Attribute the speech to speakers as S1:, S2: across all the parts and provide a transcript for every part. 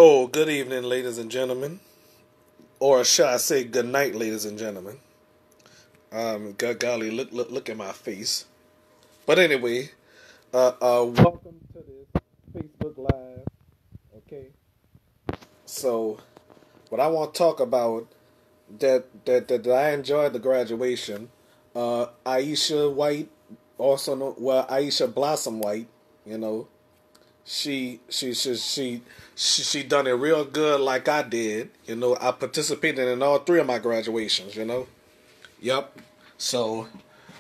S1: Oh, good evening, ladies and gentlemen. Or should I say good night, ladies and gentlemen. Golly, look at my face. But anyway, welcome to this Facebook Live. Okay. So, what I want to talk about that I enjoyed the graduation. Aisha White, also known, well, Aisha Blossom White. You know, she done it real good like I did. You know, I participated in all three of my graduations. You know, yep. So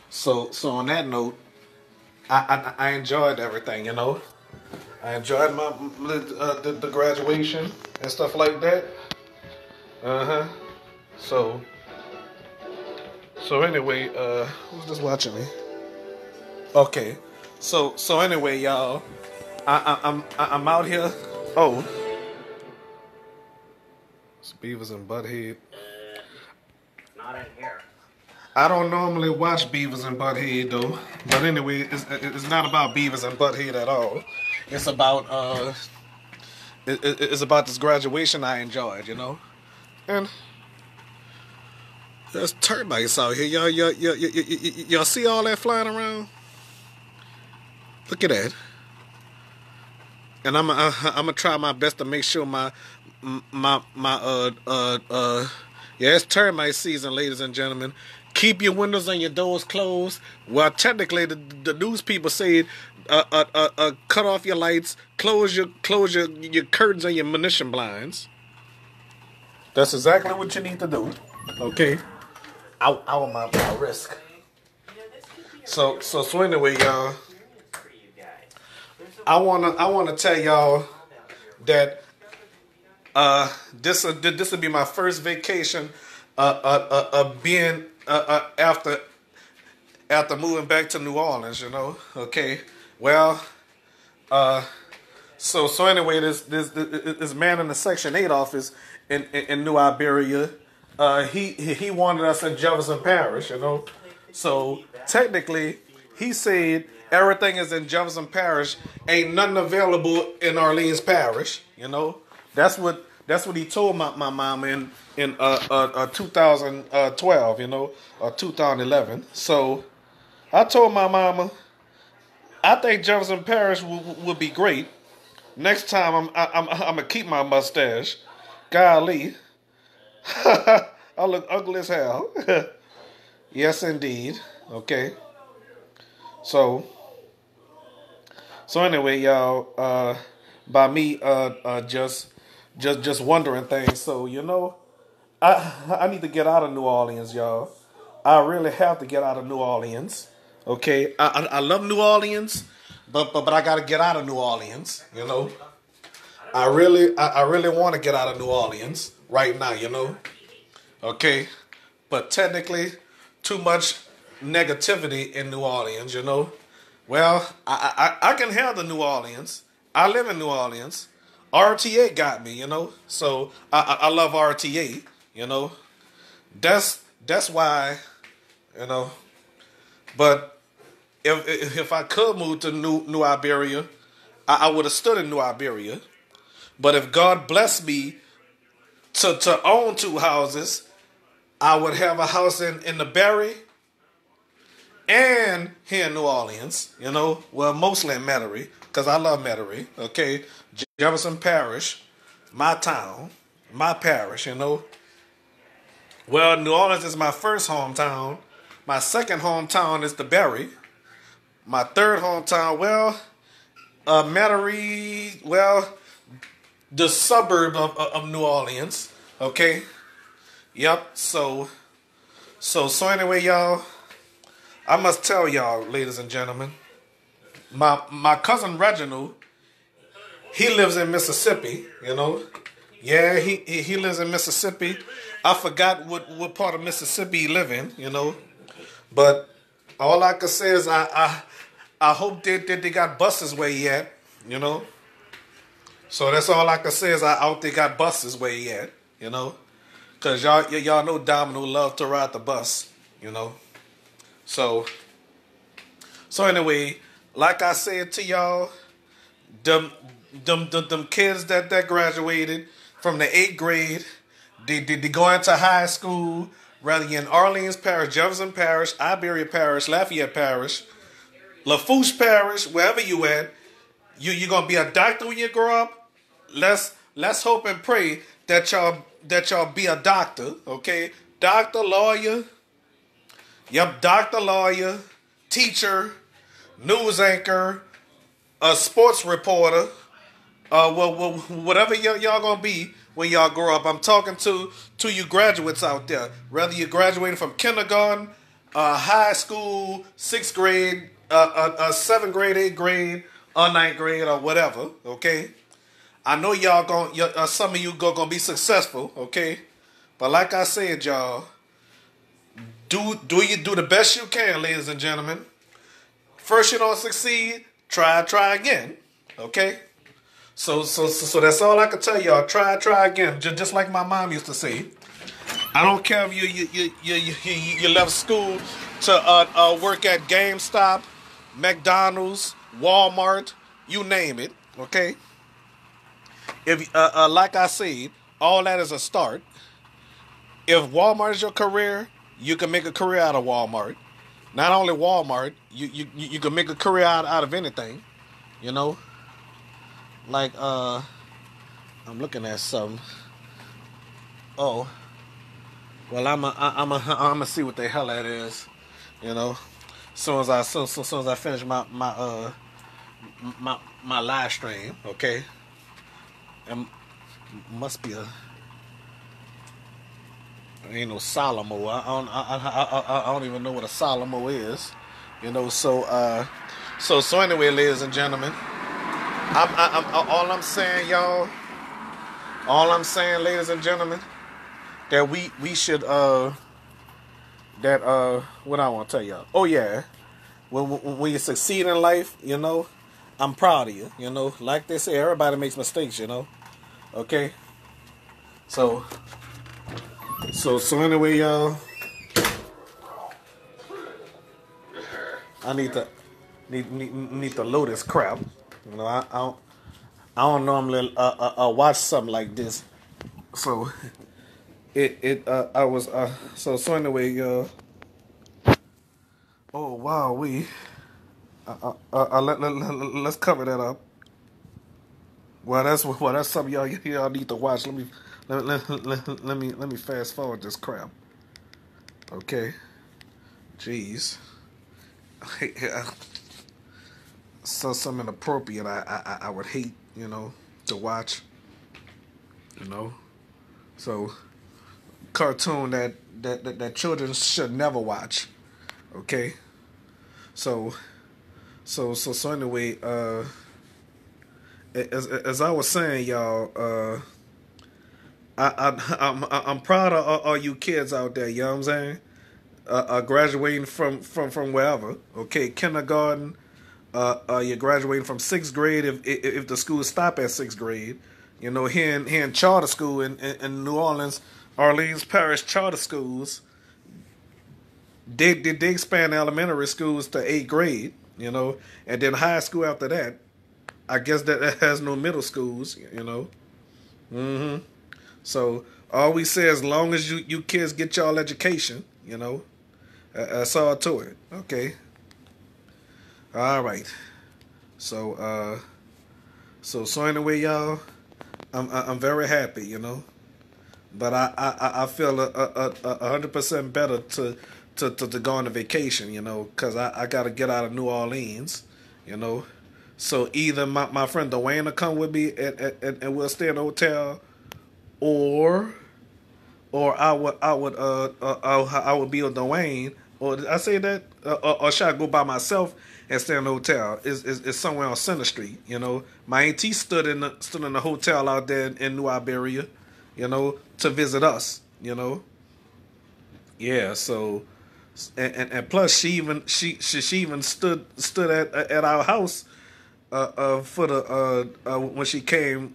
S1: so on that note, I enjoyed everything. You know, I enjoyed the graduation and stuff like that. Uh-huh. So so anyway, who's just watching me? Okay. So anyway, y'all, I'm out here. Oh, it's Beavis and Butthead.
S2: Not in here.
S1: I don't normally watch Beavis and Butthead though, but anyway, it's not about Beavis and Butthead at all. It's about it's about this graduation I enjoyed, you know, and there's termites out here. Y'all see all that flying around? Look at that. And I'm gonna try my best to make sure yeah, it's termite season, ladies and gentlemen. Keep your windows and your doors closed. Well, technically, the news people said, cut off your lights, close your curtains and your munition blinds. That's exactly what you need to do. Okay. Out of my risk. So anyway, y'all. I wanna tell y'all that this will be my first vacation being after moving back to New Orleans, you know. Okay. Well, so anyway, this man in the Section 8 office in New Iberia, he wanted us in Jefferson Parish, you know. So technically, he said everything is in Jefferson Parish. Ain't nothing available in Orleans Parish. You know, that's what he told my mom in 2012. You know, or 2011. So I told my mama, I think Jefferson Parish would be great. Next time I'm gonna keep my mustache. Golly, I look ugly as hell. Yes, indeed. Okay. So anyway, y'all, by me just wondering things. So you know, I need to get out of New Orleans, y'all. I really have to get out of New Orleans. Okay, I love New Orleans, but I gotta get out of New Orleans. You know, I really want to get out of New Orleans right now. You know, okay, but technically, too much negativity in New Orleans. You know. Well, I can handle New Orleans. I live in New Orleans. RTA got me, you know. So I love RTA, you know. That's why, you know. But if I could move to New Iberia, I would have stood in New Iberia. But if God blessed me to own two houses, I would have a house in the Berry and here in New Orleans, you know, well, mostly in Metairie, because I love Metairie, okay? Jefferson Parish, my town, my parish, you know. Well, New Orleans is my first hometown. My second hometown is the Berry. My third hometown, well, Metairie, well, the suburb of New Orleans, okay? Yep, so anyway, y'all, I must tell y'all, ladies and gentlemen, my cousin Reginald, he lives in Mississippi, you know. Yeah, he lives in Mississippi. I forgot what part of Mississippi he live in, you know. But all I can say is I hope they got buses where he at, you know. So that's all I can say is I hope they got buses where he at, you know. Because y'all know Domino love to ride the bus, you know. So anyway, like I said to y'all, them kids that graduated from the 8th grade, they go into high school, whether you're in Orleans Parish, Jefferson Parish, Iberia Parish, Lafayette Parish, Lafourche Parish, wherever you at, you're gonna be a doctor when you grow up. Let's hope and pray that y'all be a doctor, okay? Doctor, lawyer, yep, doctor, lawyer, teacher, news anchor, a sports reporter, whatever y'all gonna be when y'all grow up. I'm talking to you graduates out there. Whether you're graduating from kindergarten, high school, 6th grade, 7th grade, 8th grade, or 9th grade, or whatever. Okay, I know some of you gonna be successful. Okay, but like I said, y'all, do the best you can, ladies and gentlemen. First you don't succeed, try again. Okay. So that's all I can tell y'all. Try again. Just like my mom used to say. I don't care if you left school to work at GameStop, McDonald's, Walmart, you name it. Okay. If like I said, all that is a start. If Walmart is your career, you can make a career out of Walmart. Not only Walmart, you can make a career out of anything. You know. Like, I'm looking at something. Oh, well, I'm see what the hell that is. You know, soon as I finish my live stream, okay. It must be ain't no Solomo. I don't even know what a Solomo is. You know, so anyway, ladies and gentlemen. All I'm saying, y'all. All I'm saying, ladies and gentlemen, that we should what I want to tell y'all. Oh yeah, when you succeed in life, you know, I'm proud of you. You know, like they say, everybody makes mistakes. You know, okay. So anyway, y'all, I need to load this crap. You know, I don't normally watch something like this, so I was so anyway, oh wow, let's cover that up. Well, that's something y'all need to watch. Let me fast forward this crap. Okay, jeez. So something inappropriate I would hate, you know, to watch, you know. So cartoon that children should never watch. Okay. So anyway, as I was saying, y'all, I'm proud of all you kids out there, you know what I'm saying? Graduating from wherever, okay, kindergarten. You're graduating from 6th grade if the school stop at 6th grade. You know, here in charter school in New Orleans Parish charter schools, they expand elementary schools to 8th grade. You know, and then high school after that. I guess that has no middle schools. You know. So all we say, as long as you kids get y'all education, you know, that's all to it. Okay. All right. So anyway, y'all, I'm very happy, you know, but I feel 100% better to go on a vacation, you know, because I got to get out of New Orleans, you know. So either my friend Dwayne will come with me and we'll stay in the hotel, or I would be with Dwayne, or did I say that, or should I go by myself and stay in the hotel? Is somewhere on Center Street, you know. My auntie stood in the hotel out there in New Iberia, you know, to visit us, you know. Yeah, so and plus she even stood at our house for the when she came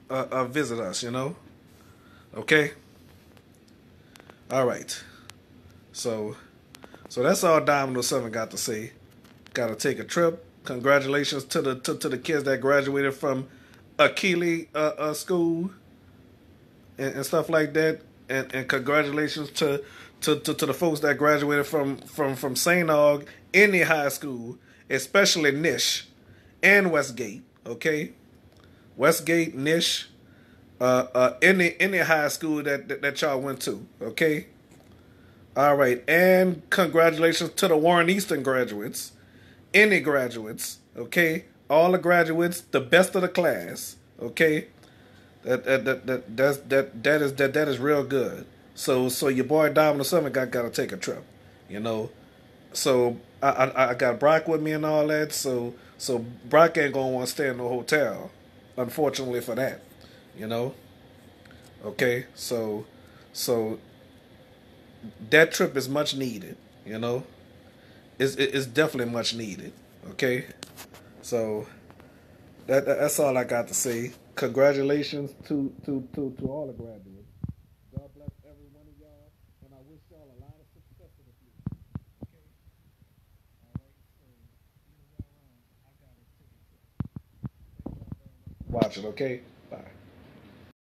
S1: visit us, you know. Okay. All right. So that's all Dominoes 7 got to say. Got to take a trip. Congratulations to the kids that graduated from Akili school and stuff like that. And congratulations to the folks that graduated from St. Aug, any high school, especially Nish and Westgate. Okay, Westgate, Nish, any high school that y'all went to. Okay, all right, and congratulations to the Warren Easton graduates, any graduates. Okay, all the graduates, the best of the class. Okay, that is real good. So your boy Domino Summit got to take a trip, you know. So I got Brock with me and all that. So Brock ain't gonna want to stay in no hotel, unfortunately for that, you know. Okay, so that trip is much needed, you know. It's definitely much needed. Okay, so that's all I got to say. Congratulations to all the graduates. God bless every one of y'all, and I wish y'all a lot of success in the future. Okay? All right, so either way around, I got to take a trip. Thank y'all very much for watching, okay?